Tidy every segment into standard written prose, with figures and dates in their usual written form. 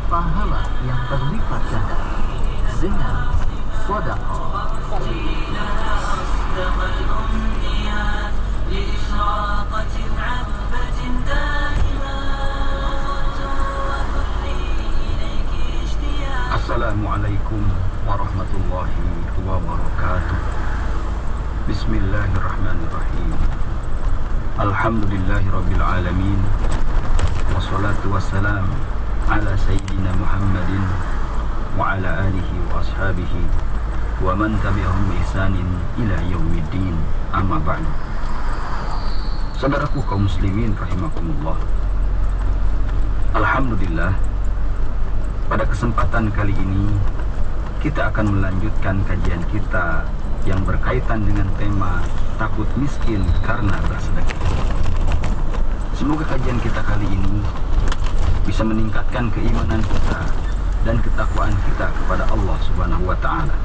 pahala yang berlipat ganda dengan sedekah. Assalamualaikum warahmatullahi wabarakatuh. Bismillahirrahmanirrahim. Alhamdulillahi rabbil alamin. Wassalatu wassalam ala sayyidina Muhammadin wa ala alihi wa ashabihi wa man tabi'ahum bi ihsanin ila yaumiddin. Amma ba'du. Saudaraku kaum muslimin rahimakumullah. Alhamdulillah, pada kesempatan kali ini kita akan melanjutkan kajian kita yang berkaitan dengan tema takut miskin karena bersedekah. Semoga kajian kita kali ini bisa meningkatkan keimanan kita dan ketakwaan kita kepada Allah Subhanahu wa taala.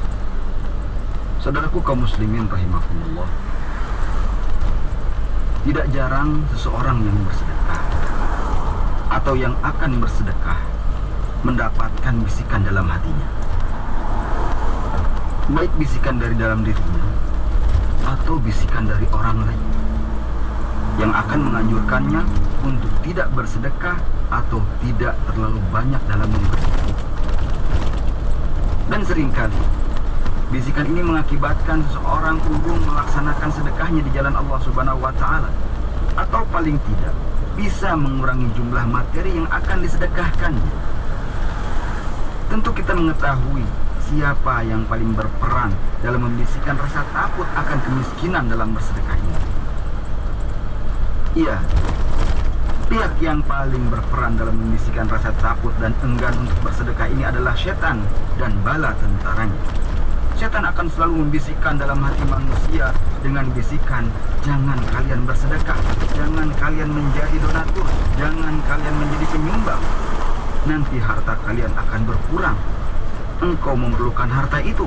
Saudaraku kaum muslimin rahimakumullah, tidak jarang seseorang yang bersedekah atau yang akan bersedekah mendapatkan bisikan dalam hatinya, baik bisikan dari dalam dirinya atau bisikan dari orang lain yang akan menganjurkannya untuk tidak bersedekah atau tidak terlalu banyak dalam memberi. Dan seringkali bisikan ini mengakibatkan seseorang urung melaksanakan sedekahnya di jalan Allah Subhanahu wa taala, atau paling tidak bisa mengurangi jumlah materi yang akan disedekahkannya. Tentu kita mengetahui siapa yang paling berperan dalam membisikkan rasa takut akan kemiskinan dalam bersedekah ini. Iya, pihak yang paling berperan dalam membisikkan rasa takut dan enggan untuk bersedekah ini adalah setan dan bala tentaranya. Setan akan selalu membisikkan dalam hati manusia dengan bisikan, jangan kalian bersedekah, jangan kalian menjadi donatur, jangan kalian menjadi penyumbang. Nanti harta kalian akan berkurang. Engkau memerlukan harta itu.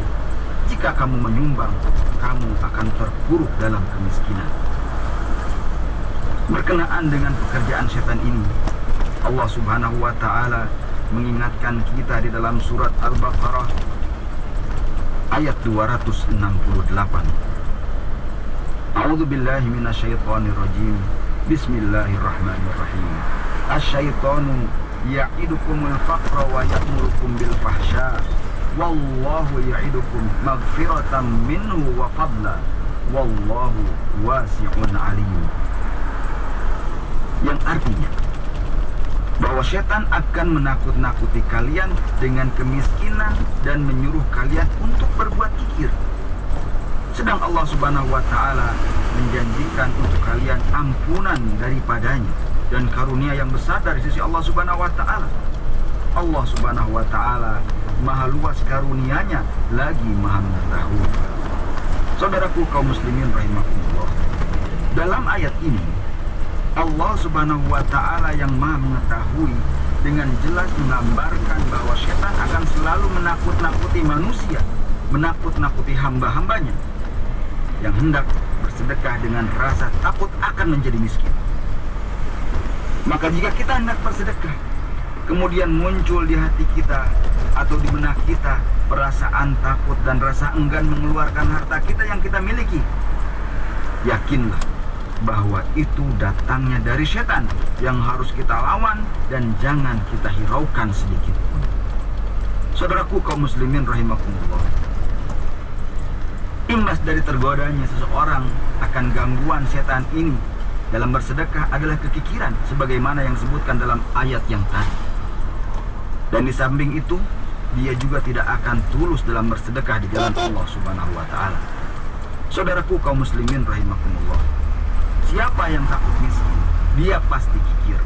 Jika kamu menyumbang, kamu akan terpuruk dalam kemiskinan. Berkenaan dengan pekerjaan setan ini, Allah Subhanahu wa taala mengingatkan kita di dalam surat Al-Baqarah ayat 268. A'udzu billahi minasyaitonir rajim. Bismillahirrahmanirrahim. Asyaitonu ya'idukumul faqra wa ya'murukum bil fahsya wallahu ya'idukum maghfiratan minhu wa fadla wallahu wasi'un alim. Yang artinya bahwa setan akan menakut-nakuti kalian dengan kemiskinan dan menyuruh kalian untuk berbuat kikir. Sedang Allah Subhanahu wa taala menjanjikan untuk kalian ampunan daripadanya dan karunia yang besar dari sisi Allah Subhanahu wa taala. Allah Subhanahu wa taala maha luas karunianya lagi maha mengetahui. Saudaraku kaum muslimin rahimakumullah, dalam ayat ini Allah Subhanahu wa taala yang maha mengetahui dengan jelas menggambarkan bahwa setan akan selalu menakut-nakuti manusia, menakut-nakuti hamba-hambanya yang hendak bersedekah dengan rasa takut akan menjadi miskin. Maka jika kita hendak bersedekah, kemudian muncul di hati kita atau di benak kita perasaan takut dan rasa enggan mengeluarkan harta kita yang kita miliki, yakinlah bahwa itu datangnya dari setan yang harus kita lawan dan jangan kita hiraukan sedikit pun. Saudaraku kaum muslimin rahimakumullah, imbas dari tergodanya seseorang akan gangguan setan ini dalam bersedekah adalah kekikiran sebagaimana yang disebutkan dalam ayat yang tadi. Dan di samping itu, dia juga tidak akan tulus dalam bersedekah di jalan Allah Subhanahu wa taala. Saudaraku kaum muslimin rahimakumullah, siapa yang takut miskin, dia pasti kikir.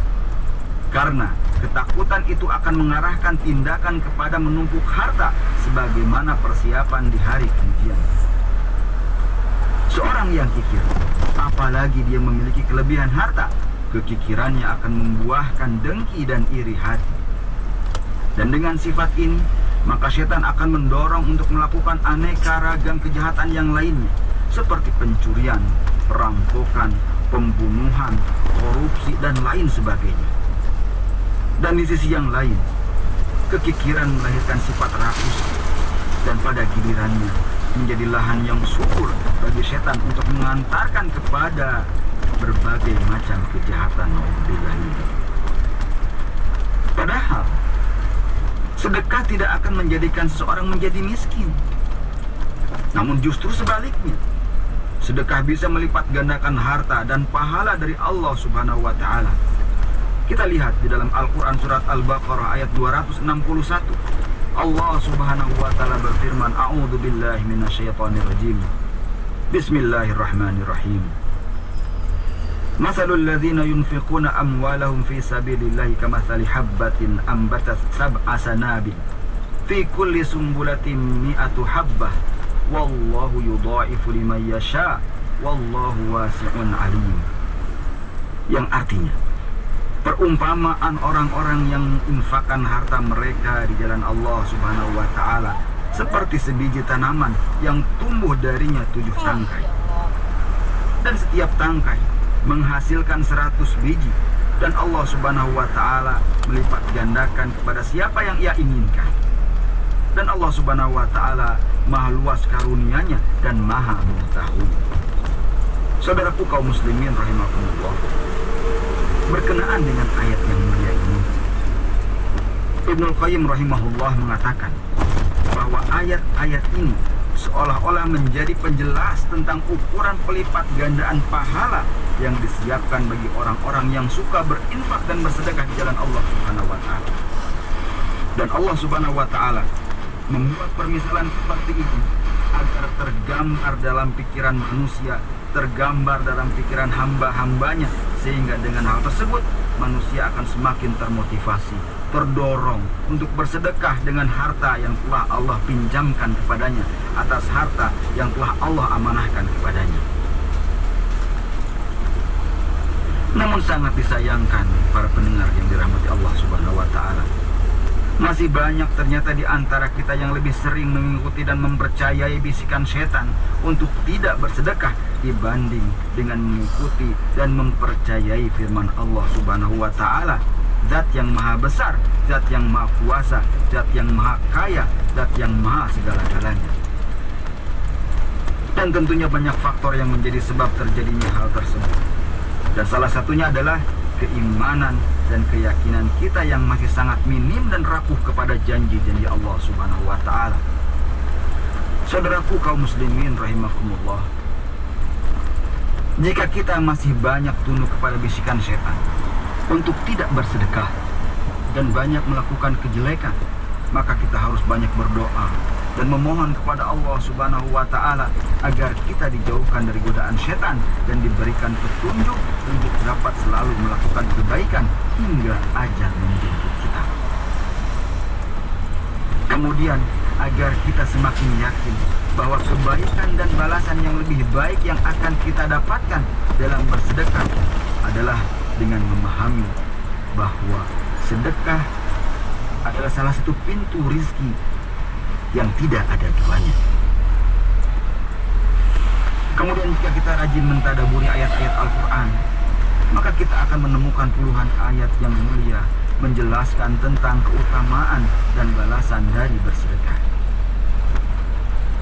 Karena ketakutan itu akan mengarahkan tindakan kepada menumpuk harta sebagaimana persiapan di hari kemudian. Seorang yang kikir, apalagi dia memiliki kelebihan harta, kekikirannya akan membuahkan dengki dan iri hati. Dan dengan sifat ini, maka setan akan mendorong untuk melakukan aneka ragam kejahatan yang lainnya, seperti pencurian, perampokan, pembunuhan, korupsi, dan lain sebagainya. Dan di sisi yang lain, kekikiran melahirkan sifat rakus, dan pada gilirannya menjadi lahan yang subur bagi setan untuk mengantarkan kepada berbagai macam kejahatan. Padahal sedekah tidak akan menjadikan seseorang menjadi miskin. Namun justru sebaliknya, sedekah bisa melipat gandakan harta dan pahala dari Allah Subhanahu wa Ta'ala. Kita lihat di dalam Al-Quran surat Al-Baqarah ayat 261. Allah Subhanahu wa Ta'ala berfirman, A'udzu billahi minasyaitonir rajim. Bismillahirrahmanirrahim. Masalul ladzina yunfiquna amwalahum fi sabilillahi kamathali habbatin ambatat sab'a sanabil fi kulli sumbulatin mi'atu habbah wallahu yudha'ifu liman yasha wallahu wasi'un alim. Yang artinya, perumpamaan orang-orang yang infakkan harta mereka di jalan Allah Subhanahu wa Ta'ala seperti sebiji tanaman yang tumbuh darinya 7 tangkai, dan setiap tangkai menghasilkan 100 biji, dan Allah Subhanahu wa Ta'ala melipat gandakan kepada siapa yang ia inginkan. Dan Allah Subhanahu wa Ta'ala maha luas karunia-Nya dan maha mengetahui. Saudaraku kaum muslimin rahimakumullah, berkenaan dengan ayat yang mulia ini, Ibnul Qayyim rahimahullah mengatakan bahwa ayat-ayat ini seolah-olah menjadi penjelas tentang ukuran pelipat gandaan pahala yang disiapkan bagi orang-orang yang suka berinfak dan bersedekah di jalan Allah Subhanahu wa Ta'ala. Dan Allah Subhanahu wa Ta'ala membuat permisalan seperti ini agar tergambar dalam pikiran manusia, tergambar dalam pikiran hamba-hambanya, sehingga dengan hal tersebut manusia akan semakin termotivasi, terdorong untuk bersedekah dengan harta yang telah Allah pinjamkan kepadanya, atas harta yang telah Allah amanahkan kepadanya. Namun sangat disayangkan para pendengar yang dirahmati Allah Subhanahu wa Ta'ala, masih banyak ternyata di antara kita yang lebih sering mengikuti dan mempercayai bisikan setan untuk tidak bersedekah dibanding dengan mengikuti dan mempercayai firman Allah Subhanahu wa Ta'ala, Zat yang maha besar, Zat yang maha kuasa, Zat yang maha kaya, Zat yang maha segala-galanya. Dan tentunya banyak faktor yang menjadi sebab terjadinya hal tersebut. Dan salah satunya adalah keimanan dan keyakinan kita yang masih sangat minim dan rapuh kepada janji-janji Allah Subhanahu wa Ta'ala. Saudaraku kaum muslimin rahimakumullah, jika kita masih banyak tunduk kepada bisikan setan untuk tidak bersedekah dan banyak melakukan kejelekan, maka kita harus banyak berdoa dan memohon kepada Allah Subhanahu wa Ta'ala agar kita dijauhkan dari godaan setan dan diberikan petunjuk untuk dapat selalu melakukan kebaikan hingga ajal menjemput kita. Kemudian agar kita semakin yakin bahwa kebaikan dan balasan yang lebih baik yang akan kita dapatkan dalam bersedekah adalah dengan memahami bahwa sedekah adalah salah satu pintu rizki yang tidak ada duanya. Kemudian jika kita rajin mentadaburi ayat-ayat Al-Quran, maka kita akan menemukan puluhan ayat yang mulia menjelaskan tentang keutamaan dan balasan dari bersedekah.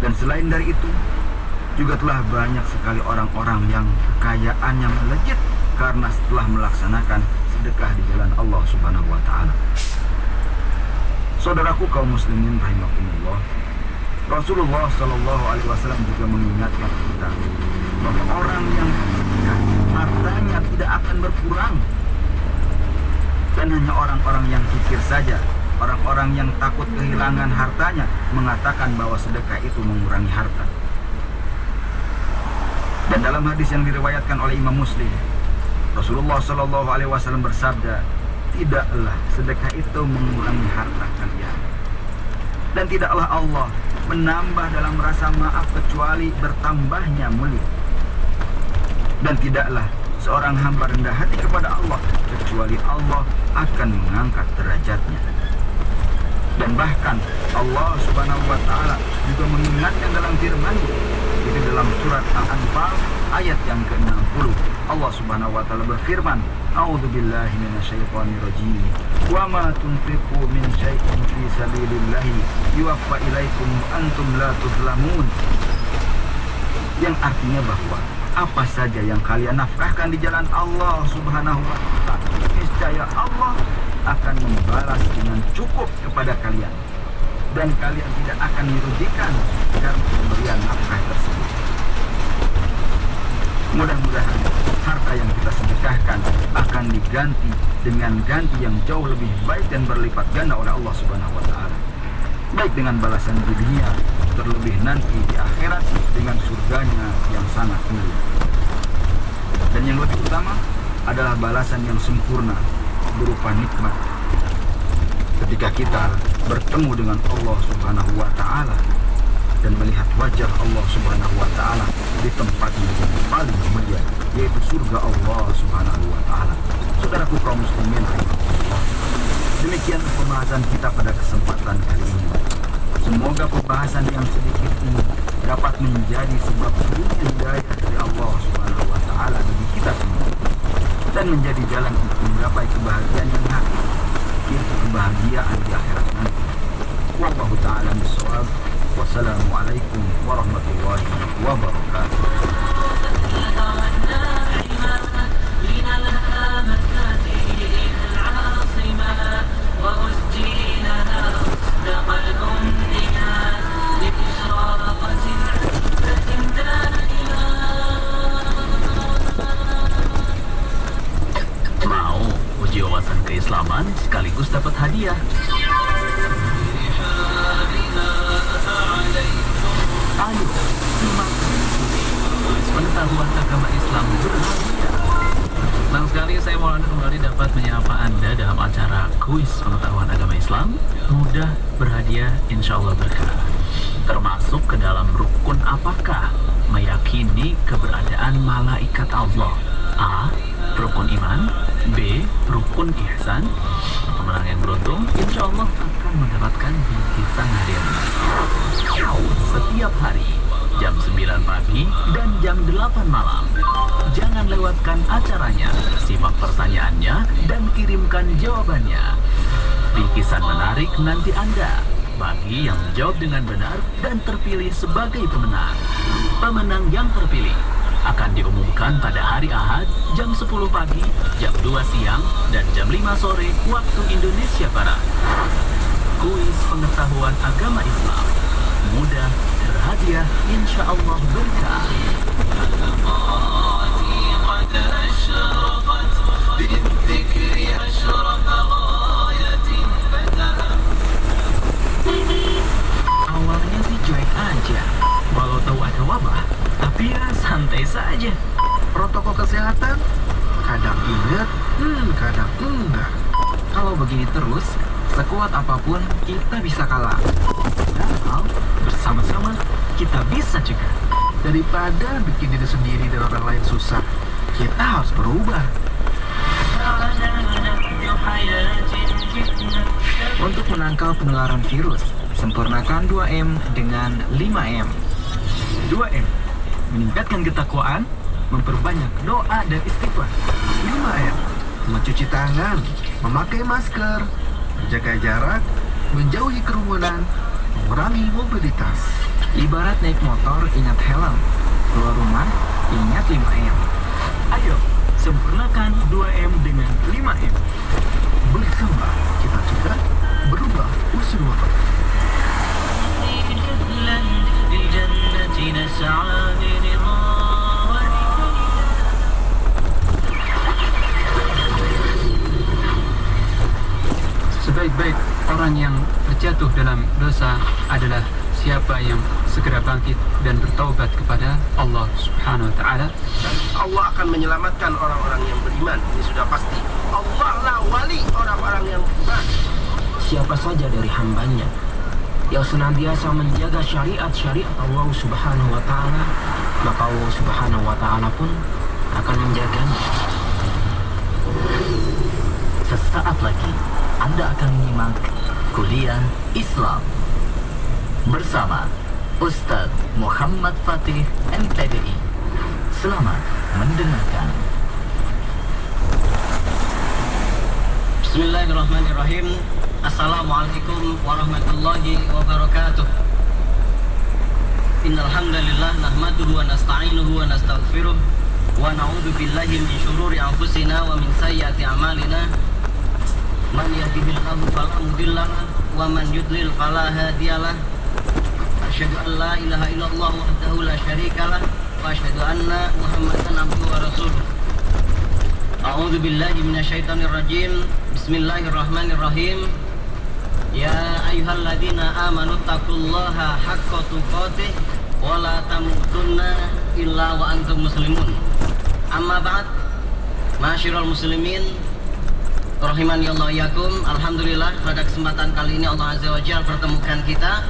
Dan selain dari itu, juga telah banyak sekali orang-orang yang kekayaannya melejit karena setelah melaksanakan sedekah di jalan Allah Subhanahu wa Ta'ala. Saudaraku kaum muslimin rahimakumullah, Rasulullah Shallallahu Alaihi Wasallam juga mengingatkan kita bahwa orang yang bersedekah hartanya tidak akan berkurang, dan hanya orang-orang yang kikir saja, orang-orang yang takut kehilangan hartanya, mengatakan bahwa sedekah itu mengurangi harta. Dan dalam hadis yang diriwayatkan oleh Imam Muslim, Rasulullah Shallallahu Alaihi Wasallam bersabda, tidaklah sedekah itu mengurangi harta kalian, dan tidaklah Allah menambah dalam rasa maaf kecuali bertambahnya mulia, dan tidaklah seorang hamba rendah hati kepada Allah kecuali Allah akan mengangkat derajatnya. Dan Dan bahkan Allah Subhanahu wa taala juga mengingatkan dalam firman-Nya, itu dalam surat Al-Anfal ayat yang ke-60. Allah Subhanahu wa taala berfirman, "A'udzubillahi minasyaitonirrajim. Wa ma tunfiqu min syai'in fi sabilillahi yuwaffa ilaikum antum la tuzlamun." Yang artinya bahwa apa saja yang kalian nafkahkan di jalan Allah Subhanahu wa taala, niscaya Allah akan membalas dengan cukup kepada kalian, dan kalian tidak akan dirugikan karena pemberian nafkah tersebut. Mudah-mudahan harta yang kita sedekahkan akan diganti dengan ganti yang jauh lebih baik dan berlipat ganda oleh Allah Subhanahu wa taala. Baik dengan balasan di dunia, terlebih nanti di akhirat dengan surganya yang sangat mulia. Dan yang lebih utama adalah balasan yang sempurna berupa nikmat. Ketika kita bertemu dengan Allah Subhanahu wa taala dan melihat wajah Allah Subhanahu wa taala di tempatnya yang paling mulia, yaitu surga Allah Subhanahu wa taala. Saudaraku kaum muslimin rahimahullah. Demikian pembahasan kita pada kesempatan kali ini. Semoga pembahasan yang sedikit ini dapat menjadi sebab turunnya hidayah dari Allah Subhanahu wa taala bagi kita semua, dan menjadi jalan untuk menggapai kebahagiaan yang hakiki, yaitu kebahagiaan di akhirat nanti. Wallahu ta'ala bishawab. Wassalamualaikum warahmatullahi wabarakatuh. Mau uji wawasan keislaman sekaligus dapat hadiah? Ayo, simak kuis pengetahuan agama Islam berhadiah. Senang sekali saya Maulana kembali dapat menyapa Anda dalam acara kuis pengetahuan agama Islam. Mudah, berhadiah, insya Allah berkah. Termasuk ke dalam rukun apakah? Meyakini keberadaan malaikat Allah. A. Rukun iman. B. Rukun ihsan. Pemenang yang beruntung insya Allah akan mendapatkan bingkisan hadiah. Setiap hari jam 9 pagi dan jam 8 malam. Jangan lewatkan acaranya. Simak pertanyaannya dan kirimkan jawabannya. Bingkisan menarik nanti Anda bagi yang menjawab dengan benar dan terpilih sebagai pemenang. Pemenang yang terpilih akan diumumkan pada hari Ahad jam 10 pagi, jam 2 siang, dan jam 5 sore waktu Indonesia Barat. Kuis pengetahuan agama Islam. Mudah, berhadiah, insya Allah berkah. Awalnya sih cuek aja, walau tahu ada wabah, tapi ya santai saja. Protokol kesehatan kadang ingat, kadang enggak. Kalau begini terus, sekuat apapun kita bisa kalah. Padahal bersama-sama kita bisa juga. Daripada bikin diri sendiri dan orang lain susah, kita harus berubah. Untuk menangkal penularan virus, sempurnakan 2M dengan 5M. 2M, meningkatkan ketakwaan, memperbanyak doa dan istighfar. 5M, mencuci tangan, memakai masker, menjaga jarak, menjauhi kerumunan, mengurangi mobilitas. Ibarat naik motor, ingat helm. Keluar rumah, ingat 5M. Ayo, sempurnakan 2M dengan 5M. Bersama kita juga berubah usruh. Sebaik-baik orang yang terjatuh dalam dosa adalah siapa yang segera bangkit dan bertaubat kepada Allah Subhanahu wa taala. Allah akan menyelamatkan orang-orang yang beriman. Ini sudah pasti. Allah lah wali orang-orang yang beriman. Siapa saja dari hambanya yang senantiasa menjaga syariat-syariat Allah Subhanahu wa taala, maka Allah Subhanahu wa taala pun akan menjaganya. Sesaat lagi Anda akan menyimak Kuliah Islam bersama Ustadz Muhammad Fatih MPDI. Selamat mendengarkan. Bismillahirrahmanirrahim. Assalamualaikum warahmatullahi wabarakatuh. Innal hamdalillah nahmaduhu wa nasta'inuhu wa nastaghfiruh wa na'udzu billahi min syururi anfusina wa min sayyiati a'malina. Man yahdihillahu fala mudilla lahu wa man yudlil fala hadiyalah. Asyhadu an la ilaha illallah wahdahu la syarikalah wa asyhadu anna Muhammadan abduhu wa rasuluh. A'udzu billahi minasyaitonir rajim. Bismillahirrahmanirrahim. Ya ayyuhalladzina amanu taqullaha haqqa tuqatih wa la tamutunna illa wa antum muslimun. Amma ba'd. Ma'asyiral muslimin rahimani Allah yakum. Alhamdulillah pada kesempatan kali ini Allah Azza wa Jalla pertemukan kita,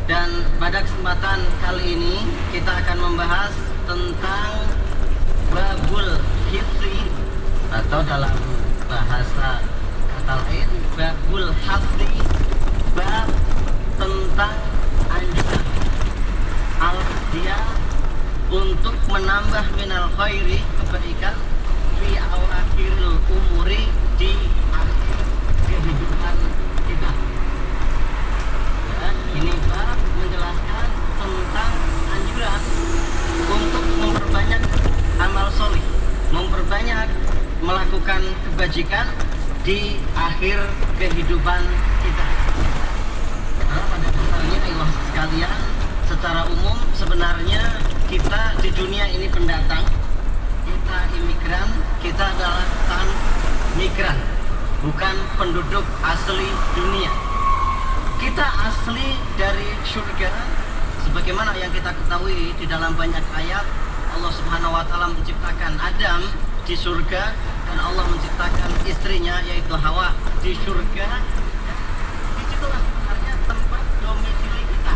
dan pada kesempatan kali ini kita akan membahas tentang babul hifzi, atau dalam bahasa kata lain babul hafzi, bab tentang anjuran dia untuk menambah minal khairi, kebaikan, fi awakhiril umuri, di akhir kehidupan kita. Ya, ini bab menjelaskan tentang anjuran untuk memperbanyak amal solih, memperbanyak melakukan kebajikan di akhir kehidupan kita. Karena pada dasarnya ayuh sekalian, secara umum sebenarnya kita di dunia ini pendatang, kita imigran, kita adalah migran, bukan penduduk asli dunia. Kita asli dari surga, sebagaimana yang kita ketahui di dalam banyak ayat. Allah Subhanahu wa taala menciptakan Adam di surga, dan Allah menciptakan istrinya yaitu Hawa di surga. Disitulah sebenarnya tempat domisili kita.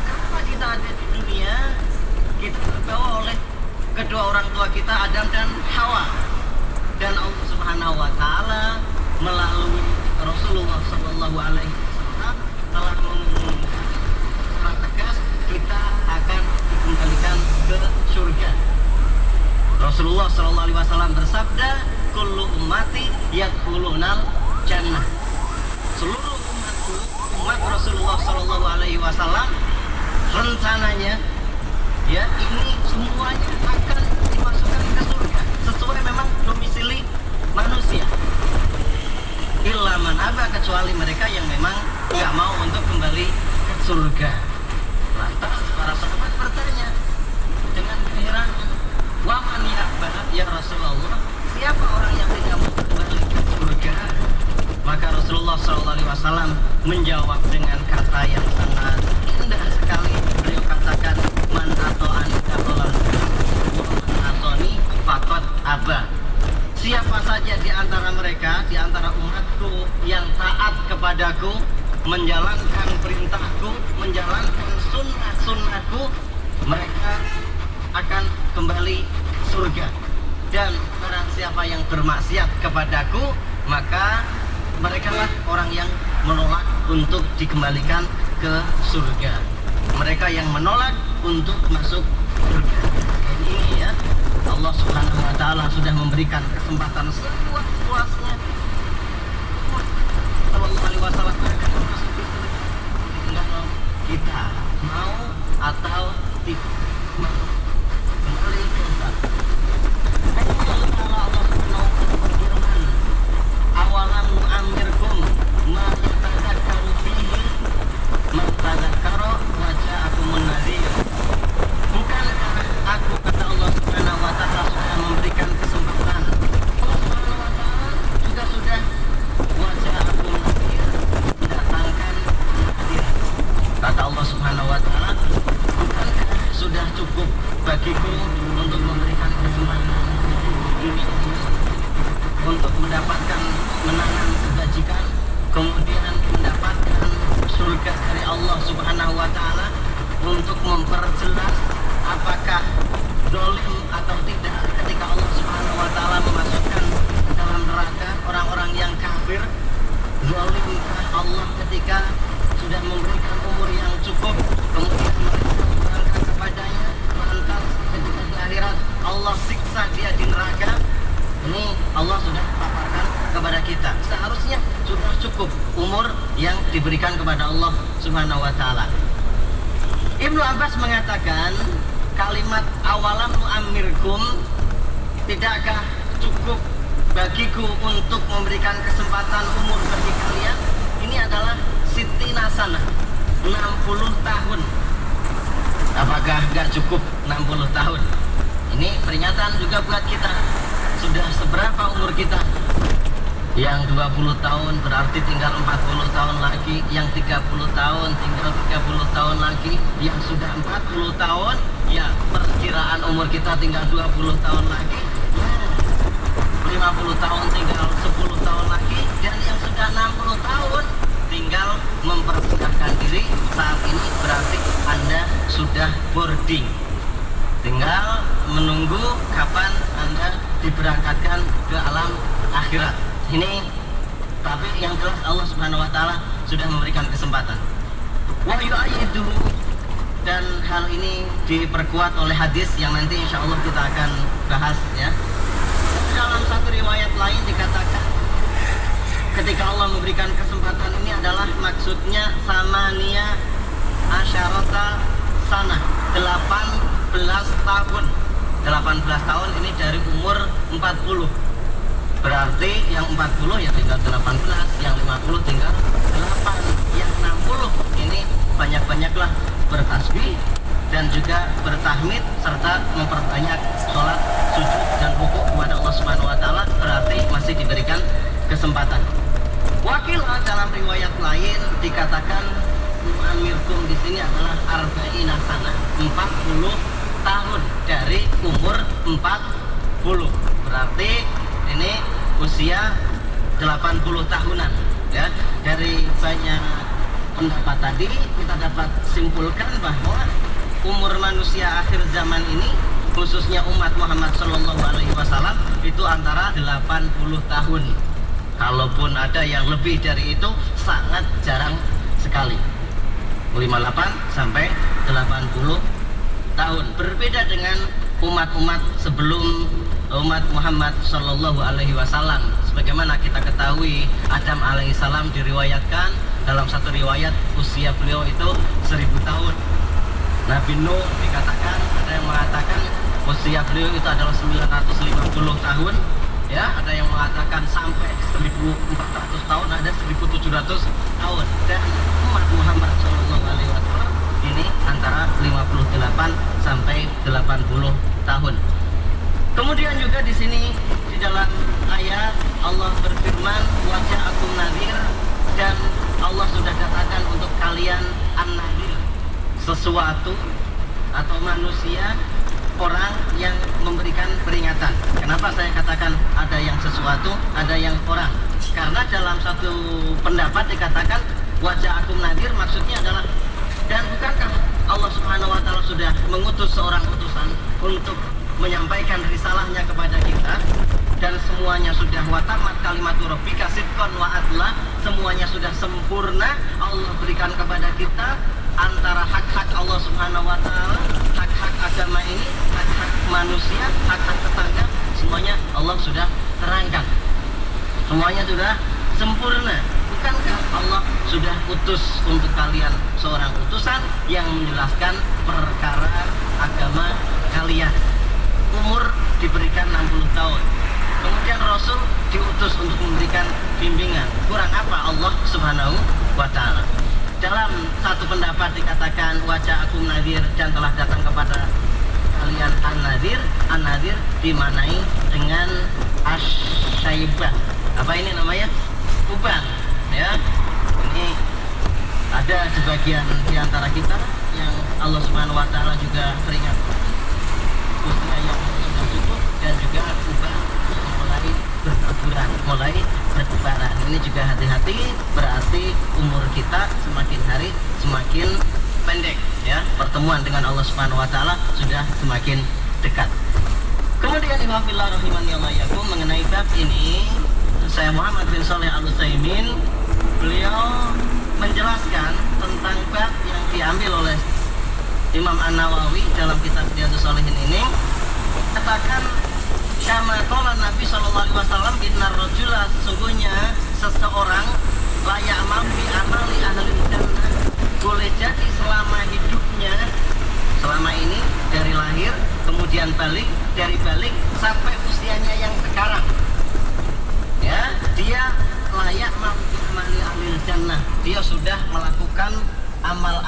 Kenapa kita ada di dunia? Kita terbawa oleh kedua orang tua kita, Adam dan Hawa. Dan Allah Subhanahu wa taala melalui Rasulullah sallallahu alaihi wasallam telah mengumumkan secara tegas kita akan dikembalikan ke surga. Rasulullah sallallahu alaihi wasallam bersabda, kullu ummati yadkhulunal jannah. Seluruh umatku, umat Rasulullah sallallahu alaihi wasallam, rencananya ya ini semuanya akan dimasukkan ke surga sesuai memang domisili manusia. Illa man aba, kecuali mereka yang memang nggak mau untuk kembali ke surga. Lantas para sahabat bertanya dengan keheranan, wa man ya'ba ya Rasulullah, siapa orang yang tidak mau kembali ke surga? Maka Rasulullah SAW menjawab dengan kata yang sangat indah sekali. Beliau katakan, man ato'ani kadolan wa man atoni fakot aba. Siapa saja di antara mereka, di antara umatku yang taat kepadaku, menjalankan perintahku, menjalankan sunnah-sunnahku, mereka akan kembali surga. Dan barang siapa yang bermaksiat kepadaku, maka mereka lah orang yang menolak untuk dikembalikan ke surga. Mereka yang menolak untuk masuk surga. Ini ya, Allah Subhanahu wa taala sudah memberikan kesempatan seluas-luasnya. Sallallahu alaihi wasallam akan masuk ke surga. Tinggal kita mau atau tidak. Kembali ke surga. Allah Subhanahu berfirman, awalam nu'ammirkum ma yatadzakkaru fihi man tadzakkara wa ja'akumun nadhir. Bukankah aku, kata Allah Subhanahu wa taala, sudah memberikan kesempatan. Allah Subhanahu wa taala juga sudah wa ja'akumun nadhir, mendatangkan nadhir. Kata Allah Subhanahu wa taala, bukankah sudah cukup bagiku untuk memberikan kesempatan ini untuk mendapatkan menangan kebajikan, kemudian mendapatkan surga dari Allah Subhanahu wa taala, untuk memperjelas apakah dolim atau tidak ketika Allah Subhanahu wa taala memasukkan dalam neraka orang-orang yang kafir. Zalimkah Allah ketika sudah memberikan umur yang cukup, kemudian mereka berangkat kepadanya, lantas ketika di akhirat Allah siksa dia di neraka. Ini Allah sudah paparkan kepada kita. Seharusnya sudah cukup umur yang diberikan kepada Allah Subhanahu wa taala. Ibnu Abbas mengatakan kalimat awalam nu'ammirkum, tidakkah cukup bagiku untuk memberikan kesempatan umur bagi kalian? Ini adalah sitina sana, 60 tahun. Apakah gak cukup 60 tahun? Ini peringatan juga buat kita. Sudah seberapa umur kita? Yang 20 tahun berarti tinggal 40 tahun lagi. Yang 30 tahun tinggal 30 tahun lagi. Yang sudah 40 tahun, ya perkiraan umur kita tinggal 20 tahun lagi. 50 tahun tinggal 10 tahun lagi. Dan yang sudah 60 tahun tinggal mempersiapkan diri. Saat ini berarti Anda sudah boarding, tinggal menunggu kapan Anda diberangkatkan ke alam akhirat. Ini tapi yang jelas Allah Subhanahu wa taala sudah memberikan kesempatan. Wa yu'ayyidu, dan hal ini diperkuat oleh hadis yang nanti insya Allah kita akan bahas ya. Dalam satu riwayat lain dikatakan ketika Allah memberikan kesempatan ini adalah maksudnya samania asyarata sana, 18 tahun. 18 tahun ini dari umur 40. Berarti yang 40 ya tinggal 18, yang 50 tinggal 8, yang 60 ini banyak-banyaklah bertasbih dan juga bertahmid serta memperbanyak sholat, sujud dan rukuk kepada Allah Subhanahu wa taala, berarti masih diberikan kesempatan. Wakil dalam riwayat lain dikatakan amirkum di sini adalah arba'ina sana, 40 tahun dari umur 40. Berarti ini usia 80 tahunan ya. Dari banyak pendapat tadi kita dapat simpulkan bahwa umur manusia akhir zaman ini khususnya umat Muhammad SAW itu antara 80 tahun. Kalaupun ada yang lebih dari itu sangat jarang sekali. 58 sampai 80 tahun. Berbeda dengan umat-umat sebelum umat Muhammad SAW. Sebagaimana kita ketahui, Adam alaihissalam diriwayatkan dalam satu riwayat usia beliau itu 1000 tahun. Nabi Nuh dikatakan, ada yang mengatakan usia beliau itu adalah 950 tahun. Ya, ada yang mengatakan sampai 1400 tahun, ada 1700 tahun. Dan umat Muhammad SAW ini antara 58 sampai 80 tahun. Kemudian juga di sini di dalam ayat Allah berfirman waja'akum nadhir, dan Allah sudah katakan untuk kalian an-nadhir, sesuatu atau manusia, orang yang memberikan peringatan. Kenapa saya katakan ada yang sesuatu, ada yang orang? Karena dalam satu pendapat dikatakan waja'akum nadhir, maksudnya adalah, dan bukankah Allah Subhanahu wa taala sudah mengutus seorang utusan untuk menyampaikan risalahnya kepada kita, dan semuanya sudah watamat kalimatu rabbika sidqan wa adla, semuanya sudah sempurna Allah berikan kepada kita antara hak-hak Allah Subhanahu wa taala, hak-hak agama ini, hak-hak manusia, hak-hak tetangga, semuanya Allah sudah terangkan. Semuanya sudah sempurna. Bukankah Allah sudah utus untuk kalian seorang utusan yang menjelaskan perkara agama kalian? Umur diberikan 60 tahun. Kemudian Rasul diutus untuk memberikan bimbingan. Kurang apa Allah Subhanahu wa taala? Dalam satu pendapat dikatakan waja'akum nadhir, dan telah datang kepada kalian an-nadhir. An-nadhir dimanai dengan asyaibah. Apa ini namanya? Uban. Ya. Ini ada sebagian di antara kita yang Allah Subhanahu wa taala juga peringatkan usia yang sudah cukup, dan juga ubah mulai bertebaran, mulai bertebaran. Ini juga hati-hati, berarti umur kita semakin hari semakin pendek ya. Pertemuan dengan Allah Subhanahu wa taala sudah semakin dekat. Kemudian ihwafillah rahimani Allah yakum, mengenai bab ini saya Muhammad bin Shalih Al-Utsaimin, beliau menjelaskan tentang bab yang diambil oleh Imam An-Nawawi dalam kitab Riyadhus Shalihin ini, katakan kama qala Nabi sallallahu alaihi wasallam, innar rajula, sesungguhnya seseorang layak mampi amali ahli jannah, boleh jadi selama hidupnya, selama ini dari lahir kemudian balik, dari balik sampai usianya yang sekarang, ya, dia layak mampi amali ahli jannah, dia sudah melakukan amal-amal